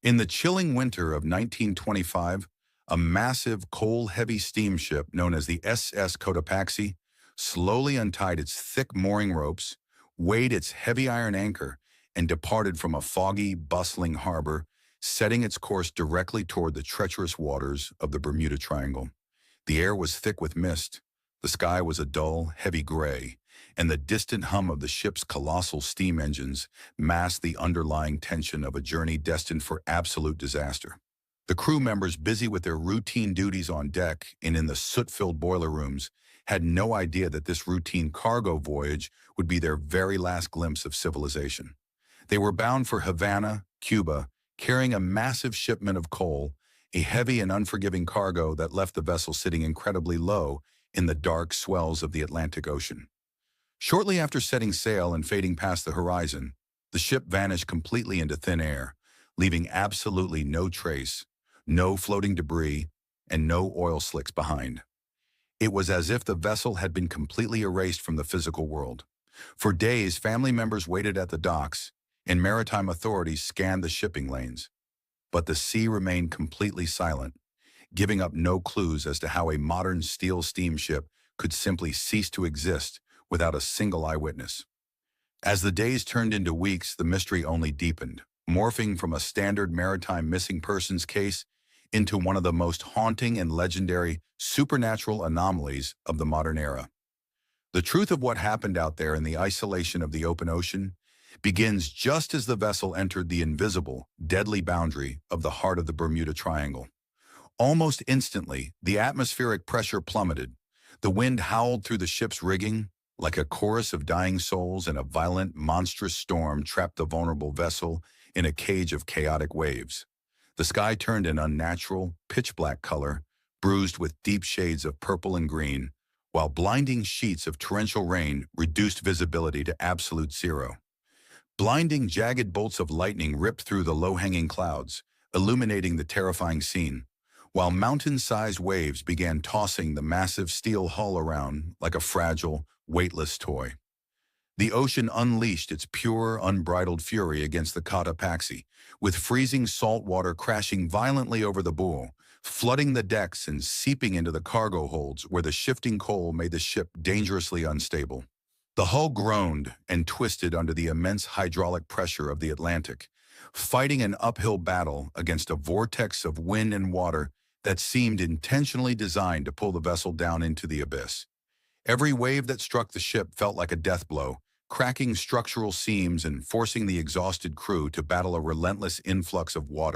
In the chilling winter of 1925, a massive coal-heavy steamship known as the SS Cotopaxi slowly untied its thick mooring ropes, weighed its heavy iron anchor, and departed from a foggy, bustling harbor, setting its course directly toward the treacherous waters of the Bermuda Triangle. The air was thick with mist, the sky was a dull, heavy gray, and the distant hum of the ship's colossal steam engines masked the underlying tension of a journey destined for absolute disaster. The crew members busy with their routine duties on deck and in the soot-filled boiler rooms had no idea that this routine cargo voyage would be their very last glimpse of civilization. They were bound for Havana, Cuba, carrying a massive shipment of coal, a heavy and unforgiving cargo that left the vessel sitting incredibly low in the dark swells of the Atlantic Ocean. Shortly after setting sail and fading past the horizon, the ship vanished completely into thin air, leaving absolutely no trace, no floating debris, and no oil slicks behind. It was as if the vessel had been completely erased from the physical world. For days, family members waited at the docks, and maritime authorities scanned the shipping lanes. But the sea remained completely silent, giving up no clues as to how a modern steel steamship could simply cease to exist without a single eyewitness. As the days turned into weeks, the mystery only deepened, morphing from a standard maritime missing persons case into one of the most haunting and legendary supernatural anomalies of the modern era. The truth of what happened out there in the isolation of the open ocean begins just as the vessel entered the invisible, deadly boundary of the heart of the Bermuda Triangle. Almost instantly, the atmospheric pressure plummeted. The wind howled through the ship's rigging, like a chorus of dying souls, and a violent, monstrous storm trapped the vulnerable vessel in a cage of chaotic waves. The sky turned an unnatural, pitch-black color, bruised with deep shades of purple and green, while blinding sheets of torrential rain reduced visibility to absolute zero. Blinding, jagged bolts of lightning ripped through the low-hanging clouds, illuminating the terrifying scene, while mountain-sized waves began tossing the massive steel hull around like a fragile, weightless toy. The ocean unleashed its pure, unbridled fury against the Cotopaxi, with freezing salt water crashing violently over the bow, flooding the decks and seeping into the cargo holds where the shifting coal made the ship dangerously unstable. The hull groaned and twisted under the immense hydraulic pressure of the Atlantic, fighting an uphill battle against a vortex of wind and water that seemed intentionally designed to pull the vessel down into the abyss. Every wave that struck the ship felt like a death blow, cracking structural seams and forcing the exhausted crew to battle a relentless influx of water.